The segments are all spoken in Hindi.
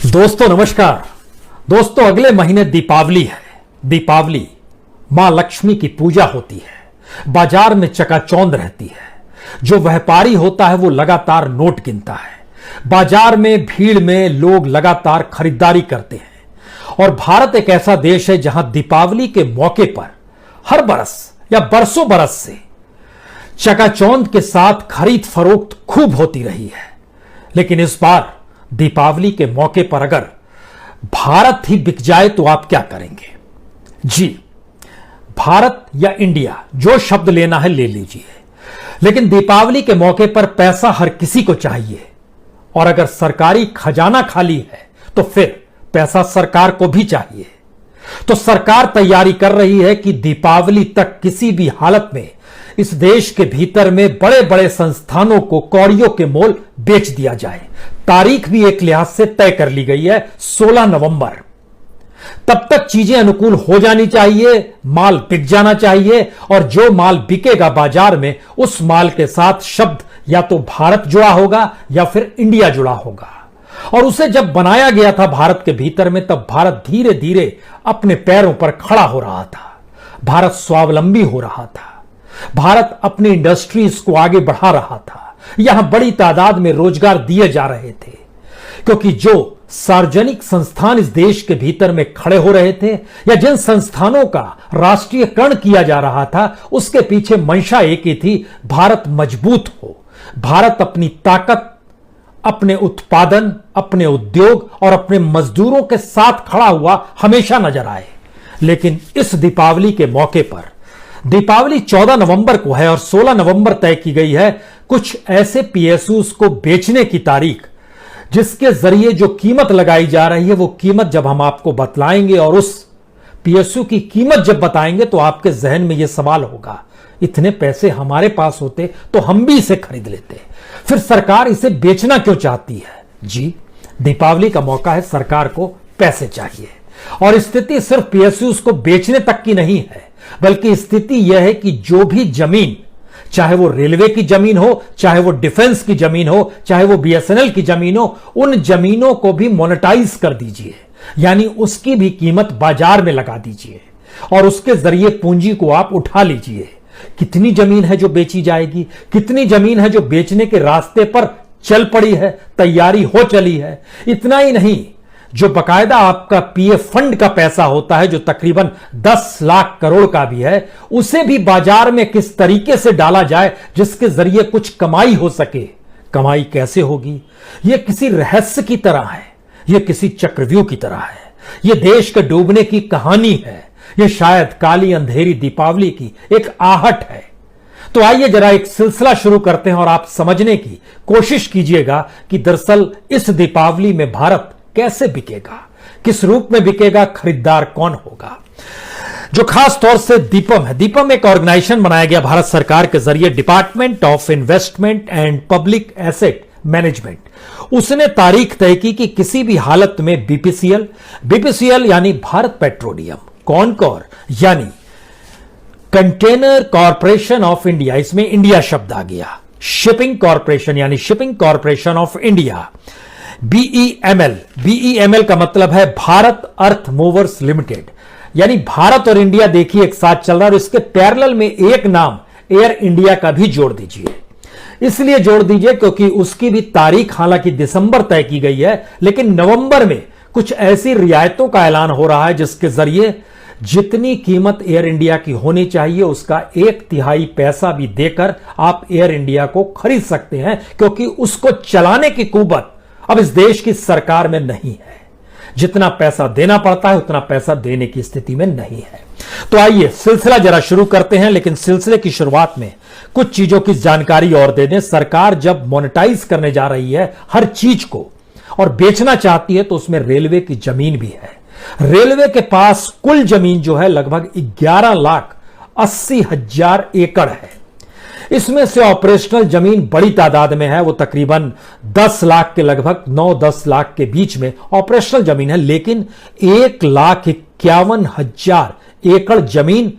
दोस्तों नमस्कार। दोस्तों अगले महीने दीपावली है। दीपावली मां लक्ष्मी की पूजा होती है। बाजार में चकाचौंध रहती है। जो व्यापारी होता है वो लगातार नोट गिनता है। बाजार में भीड़ में लोग लगातार खरीदारी करते हैं। और भारत एक ऐसा देश है जहां दीपावली के मौके पर हर बरस या बरसों बरस से चकाचौंध के साथ खरीद फरोख्त खूब होती रही है। लेकिन इस बार दीपावली के मौके पर अगर भारत ही बिक जाए तो आप क्या करेंगे? जी, भारत या इंडिया, जो शब्द लेना है ले लीजिए। लेकिन दीपावली के मौके पर पैसा हर किसी को चाहिए। और अगर सरकारी खजाना खाली है तो फिर पैसा सरकार को भी चाहिए। तो सरकार तैयारी कर रही है कि दीपावली तक किसी भी हालत में इस देश के भीतर में बड़े बड़े संस्थानों को कौड़ियों के मोल बेच दिया जाए। तारीख भी एक लिहाज से तय कर ली गई है, 16 नवंबर। तब तक चीजें अनुकूल हो जानी चाहिए, माल बिक जाना चाहिए। और जो माल बिकेगा बाजार में, उस माल के साथ शब्द या तो भारत जुड़ा होगा या फिर इंडिया जुड़ा होगा। और उसे जब बनाया गया था भारत के भीतर में, तब भारत धीरे धीरे अपने पैरों पर खड़ा हो रहा था। भारत स्वावलंबी हो रहा था। भारत अपनी इंडस्ट्रीज को आगे बढ़ा रहा था। यहां बड़ी तादाद में रोजगार दिए जा रहे थे, क्योंकि जो सार्वजनिक संस्थान इस देश के भीतर में खड़े हो रहे थे या जिन संस्थानों का राष्ट्रीयकरण किया जा रहा था, उसके पीछे मंशा एक ही थी, भारत मजबूत हो। भारत अपनी ताकत, अपने उत्पादन, अपने उद्योग और अपने मजदूरों के साथ खड़ा हुआ हमेशा नजर आए। लेकिन इस दीपावली के मौके पर, दीपावली 14 नवंबर को है और 16 नवंबर तय की गई है कुछ ऐसे पीएसयूज को बेचने की तारीख, जिसके जरिए जो कीमत लगाई जा रही है वो कीमत जब हम आपको बतलाएंगे और उस पीएसयू की कीमत जब बताएंगे तो आपके जहन में यह सवाल होगा, इतने पैसे हमारे पास होते तो हम भी इसे खरीद लेते, फिर सरकार इसे बेचना क्यों चाहती है? जी, दीपावली का मौका है, सरकार को पैसे चाहिए। और स्थिति सिर्फ पीएसयूज को बेचने तक की नहीं है, बल्कि स्थिति यह है कि जो भी जमीन, चाहे वो रेलवे की जमीन हो, चाहे वो डिफेंस की जमीन हो, चाहे वो बीएसएनएल की जमीन हो, उन जमीनों को भी मोनेटाइज कर दीजिए। यानी उसकी भी कीमत बाजार में लगा दीजिए और उसके जरिए पूंजी को आप उठा लीजिए। कितनी जमीन है जो बेची जाएगी? कितनी जमीन है जो बेचने के रास्ते पर चल पड़ी है, तैयारी हो चली है? इतना ही नहीं, जो बकायदा आपका पीएफ फंड का पैसा होता है, जो तकरीबन 10 लाख करोड़ का भी है, उसे भी बाजार में किस तरीके से डाला जाए जिसके जरिए कुछ कमाई हो सके। कमाई कैसे होगी? यह किसी रहस्य की तरह है, यह किसी चक्रव्यूह की तरह है, यह देश के डूबने की कहानी है, यह शायद काली अंधेरी दीपावली की एक आहट है। तो आइए जरा एक सिलसिला शुरू करते हैं और आप समझने की कोशिश कीजिएगा कि दरअसल इस दीपावली में भारत कैसे बिकेगा, किस रूप में बिकेगा, खरीदार कौन होगा। जो खास तौर से दीपम है, दीपम एक ऑर्गेनाइजेशन बनाया गया भारत सरकार के जरिए, department of investment and public asset management. उसने तारीख तय की कि किसी भी हालत में बीपीसीएल यानी भारत पेट्रोलियम, कॉनकॉर यानी कंटेनर कॉरपोरेशन ऑफ इंडिया, इसमें इंडिया शब्द आ गया, शिपिंग कॉरपोरेशन यानी shipping corporation of India, BEML का मतलब है भारत अर्थ मूवर्स लिमिटेड। यानी भारत और इंडिया देखिए एक साथ चल रहा है। और इसके पैरेलल में एक नाम एयर इंडिया का भी जोड़ दीजिए। इसलिए जोड़ दीजिए क्योंकि उसकी भी तारीख हालांकि दिसंबर तय की गई है, लेकिन नवंबर में कुछ ऐसी रियायतों का ऐलान हो रहा है जिसके जरिए जितनी कीमत एयर इंडिया की होनी चाहिए उसका 1/3 पैसा भी देकर आप एयर इंडिया को खरीद सकते हैं, क्योंकि उसको चलाने की कुवत अब इस देश की सरकार में नहीं है। जितना पैसा देना पड़ता है उतना पैसा देने की स्थिति में नहीं है। तो आइए सिलसिला जरा शुरू करते हैं, लेकिन सिलसिले की शुरुआत में कुछ चीजों की जानकारी और दे दें। सरकार जब मोनेटाइज करने जा रही है हर चीज को और बेचना चाहती है तो उसमें रेलवे की जमीन भी है। रेलवे के पास कुल जमीन जो है लगभग 11,80,000 एकड़ है। इसमें से ऑपरेशनल जमीन बड़ी तादाद में है, वो तकरीबन 10 लाख के लगभग 9-10 लाख के बीच में ऑपरेशनल जमीन है। लेकिन 1,51,000 एकड़ जमीन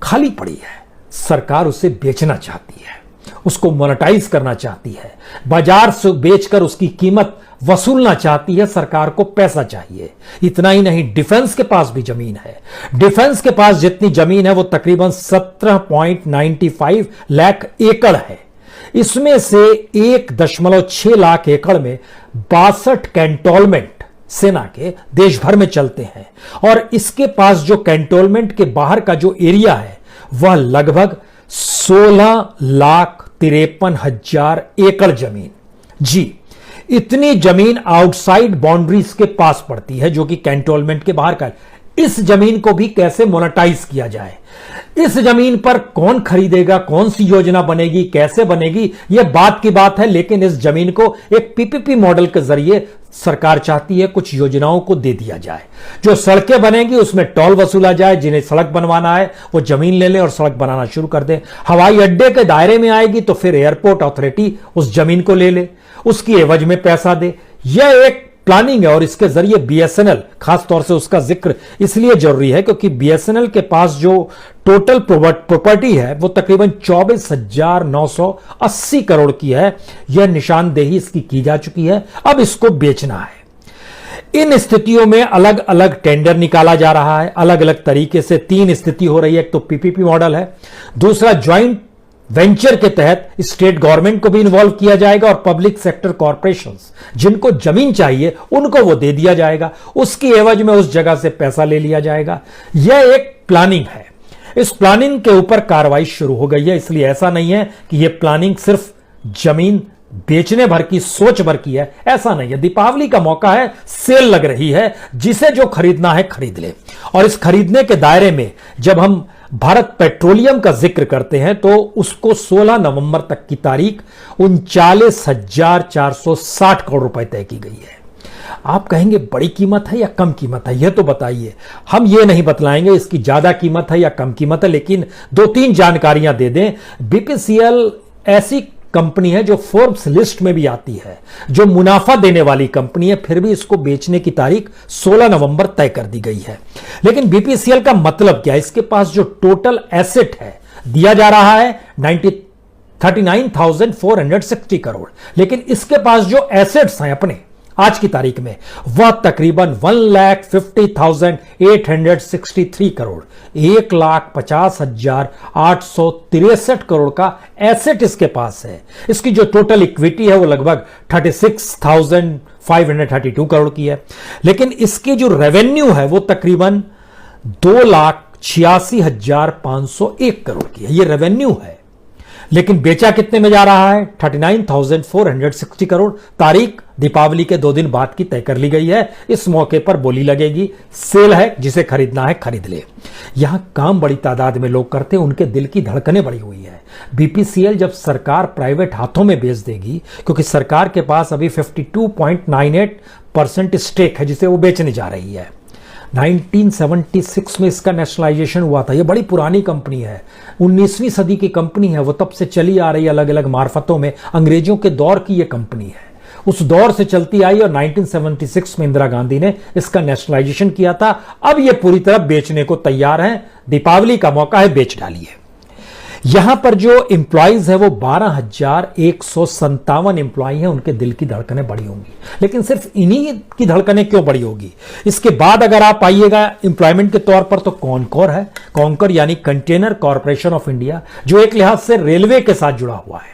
खाली पड़ी है, सरकार उसे बेचना चाहती है। उसको मोनेटाइज करना चाहती है, बाजार से बेचकर उसकी कीमत वसूलना चाहती है। सरकार को पैसा चाहिए। इतना ही नहीं, डिफेंस के पास भी जमीन है। डिफेंस के पास जितनी जमीन है वो तकरीबन 17.95 लाख एकड़ है। इसमें से 1.6 लाख एकड़ में 62 कैंटोनमेंट सेना के देश भर में चलते हैं, और इसके पास जो कैंटोनमेंट के बाहर का जो एरिया है वह लगभग 16,53,000 एकड़ जमीन। जी, इतनी जमीन आउटसाइड बाउंड्रीज के पास पड़ती है, जो कि कैंटोनमेंट के बाहर का। इस जमीन को भी कैसे मोनेटाइज किया जाए, इस जमीन पर कौन खरीदेगा, कौन सी योजना बनेगी, कैसे बनेगी, यह बात की बात है। लेकिन इस जमीन को एक पीपीपी मॉडल के जरिए सरकार चाहती है कुछ योजनाओं को दे दिया जाए। जो सड़कें बनेंगी उसमें टोल वसूला जाए, जिन्हें सड़क बनवाना है वो जमीन ले ले और सड़क बनाना शुरू कर दे। हवाई अड्डे के दायरे में आएगी तो फिर एयरपोर्ट अथॉरिटी उस जमीन को ले ले, उसकी एवज में पैसा दे। यह एक प्लानिंग है, और इसके जरिए बीएसएनएल, खासतौर से उसका जिक्र इसलिए जरूरी है क्योंकि बीएसएनएल के पास जो टोटल प्रॉपर्टी है वो तकरीबन 24,980 करोड़ की है। यह निशानदेही इसकी की जा चुकी है, अब इसको बेचना है। इन स्थितियों में अलग अलग टेंडर निकाला जा रहा है, अलग अलग तरीके से। 3 स्थिति हो रही है। एक तो पीपीपी मॉडल है, दूसरा ज्वाइंट वेंचर के तहत स्टेट गवर्नमेंट को भी इन्वॉल्व किया जाएगा और पब्लिक सेक्टर कॉर्पोरेशंस जिनको जमीन चाहिए उनको वो दे दिया जाएगा, उसकी एवज में उस जगह से पैसा ले लिया जाएगा। यह एक प्लानिंग है। इस प्लानिंग के ऊपर कार्रवाई शुरू हो गई है। इसलिए ऐसा नहीं है कि यह प्लानिंग सिर्फ जमीन बेचने भर की सोच भर की है, ऐसा नहीं है। दीपावली का मौका है, सेल लग रही है, जिसे जो खरीदना है खरीद ले। और इस खरीदने के दायरे में जब हम भारत पेट्रोलियम का जिक्र करते हैं तो उसको 16 नवंबर तक की तारीख 39,460 करोड़ रुपए तय की गई है। आप कहेंगे बड़ी कीमत है या कम कीमत है, यह तो बताइए। हम ये नहीं बतलाएंगे इसकी ज्यादा कीमत है या कम कीमत है, लेकिन 2-3 जानकारियां दे दें। बीपीसीएल ऐसी कंपनी है जो फोर्ब्स लिस्ट में भी आती है, जो मुनाफा देने वाली कंपनी है, फिर भी इसको बेचने की तारीख 16 नवंबर तय कर दी गई है। लेकिन बीपीसीएल का मतलब क्या है? इसके पास जो टोटल एसेट है दिया जा रहा है 39,460 करोड़, लेकिन इसके पास जो एसेट्स हैं अपने आज की तारीख में वह तकरीबन 1,50,863 करोड़, 1,50,863 करोड़ का एसेट इसके पास है। इसकी जो टोटल इक्विटी है वो लगभग 36,532 करोड़ की है। लेकिन इसकी जो रेवेन्यू है वो तकरीबन 2,86,501 करोड़ की है। ये रेवेन्यू है। लेकिन बेचा कितने में जा रहा है? 39,460 करोड़। तारीख दीपावली के 2 दिन बाद की तय कर ली गई है। इस मौके पर बोली लगेगी, सेल है, जिसे खरीदना है खरीद ले। यहां काम बड़ी तादाद में लोग करते हैं, उनके दिल की धड़कनें बढ़ी हुई है। बीपीसीएल जब सरकार प्राइवेट हाथों में बेच देगी, क्योंकि सरकार के पास अभी 52.98% स्टेक है जिसे वो बेचने जा रही है। 1976 में इसका नेशनलाइजेशन हुआ था। यह बड़ी पुरानी कंपनी है, 19वीं सदी की कंपनी है। वो तब से चली आ रही अलग अलग मार्फतों में। अंग्रेजों के दौर की यह कंपनी है, उस दौर से चलती आई और 1976 में इंदिरा गांधी ने इसका नेशनलाइजेशन किया था। अब यह पूरी तरह बेचने को तैयार है। दीपावली का मौका है, बेच डालिए। यहां पर जो एम्प्लॉइज है वो 12,157 एम्प्लॉय हैं। उनके दिल की धड़कनें बढ़ी होंगी, लेकिन सिर्फ इन्हीं की धड़कनें क्यों बढ़ी होगी? इसके बाद अगर आप आइएगा एम्प्लॉयमेंट के तौर पर तो कॉनकोर है। कॉनकोर यानी कंटेनर कॉर्पोरेशन ऑफ इंडिया, जो एक लिहाज से रेलवे के साथ जुड़ा हुआ है।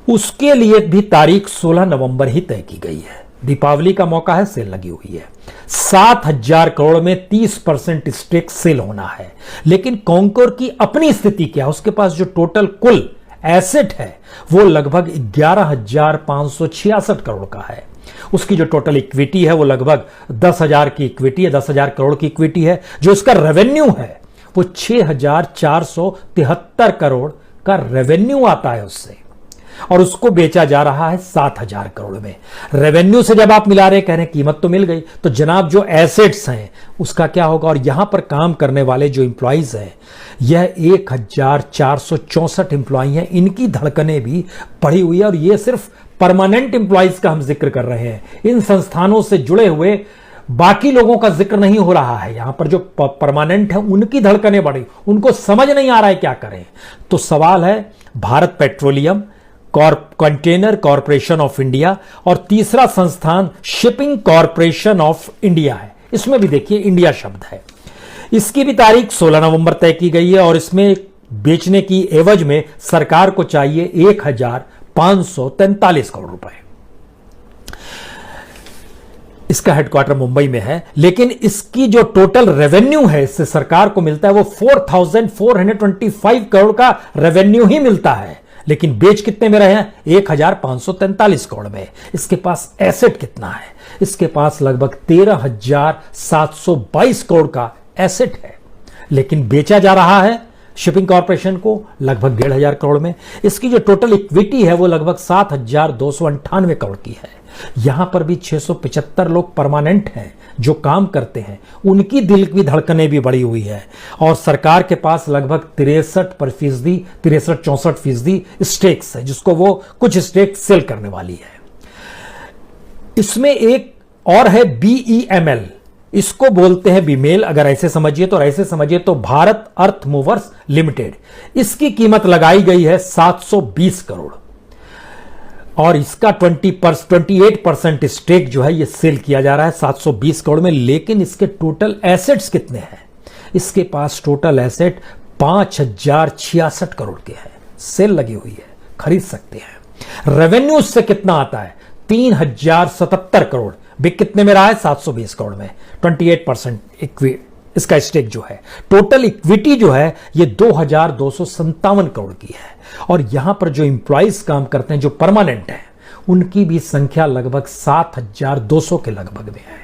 उसके लिए भी तारीख 16 नवंबर ही तय की गई है। दीपावली का मौका है, सेल लगी हुई है। 7,000 करोड़ में 30% स्टेक सेल होना है। लेकिन कॉनकोर की अपनी स्थिति क्या है? उसके पास जो टोटल कुल एसेट है वो लगभग 11,566 करोड़ का है। उसकी जो टोटल इक्विटी है वो लगभग 10,000 की इक्विटी है, 10,000 करोड़ की इक्विटी है। जो इसका रेवेन्यू है वो 6,473 करोड़ का रेवेन्यू आता है उससे, और उसको बेचा जा रहा है 7,000 करोड़ में। रेवेन्यू से जब आप मिला रहे, कह रहे हैं कीमत तो मिल गई, तो जनाब जो एसेट्स हैं उसका क्या होगा? और यहां पर काम करने वाले जो इंप्लॉइज हैं, यह 1,464 इंप्लॉय हैं। इनकी धड़कनें भी बढ़ी हुई है। और यह सिर्फ परमानेंट इंप्लॉइज का हम जिक्र कर रहे हैं। इन संस्थानों से जुड़े हुए बाकी लोगों का जिक्र नहीं हो रहा है। यहां पर जो परमानेंट है उनकी धड़कनें बढ़ी, उनको समझ नहीं आ रहा है क्या करें। तो सवाल है Bharat petroleum, container corporation of India और तीसरा संस्थान शिपिंग कॉरपोरेशन ऑफ इंडिया है। इसमें भी देखिए इंडिया शब्द है। इसकी भी तारीख 16 नवंबर तय की गई है और इसमें बेचने की एवज में सरकार को चाहिए 1543 करोड़ रुपए। इसका हेडक्वार्टर मुंबई में है, लेकिन इसकी जो टोटल रेवेन्यू है इससे सरकार को मिलता है वो 4425 करोड़ का रेवेन्यू ही मिलता है। लेकिन बेच कितने में रहे हैं? 1543 करोड़ में। इसके पास एसेट कितना है? इसके पास लगभग 13,722 करोड़ का एसेट है, लेकिन बेचा जा रहा है शिपिंग कॉरपोरेशन को लगभग 1,500 करोड़ में। इसकी जो टोटल इक्विटी है वो लगभग 7,298 करोड़ की है। यहां पर भी 675 लोग परमानेंट हैं जो काम करते हैं, उनकी दिल की धड़कनें भी बढ़ी हुई है। और सरकार के पास लगभग 63-64% स्टेक्स है, जिसको वो कुछ स्टेक सेल करने वाली है। इसमें एक और है BEML, इसको बोलते हैं बीमेल अगर ऐसे समझिए तो, और ऐसे समझिए तो भारत अर्थ मूवर्स लिमिटेड। इसकी कीमत लगाई गई है 720 करोड़ और इसका 28% स्टेक जो है ये सेल किया जा रहा है 720 करोड़ में। लेकिन इसके टोटल एसेट्स कितने हैं? इसके पास टोटल एसेट 5,066 करोड़ के हैं। सेल लगी हुई है, खरीद सकते हैं। रेवेन्यू इससे कितना आता है? 3,077 करोड़। बिक कितने में रहा है? 720 करोड़ में। 28% इसका स्टेक जो है। टोटल इक्विटी जो है ये 2,257 करोड़ की है। और यहां पर जो इंप्लॉइज काम करते हैं जो परमानेंट है उनकी भी संख्या लगभग 7,200 के लगभग में है।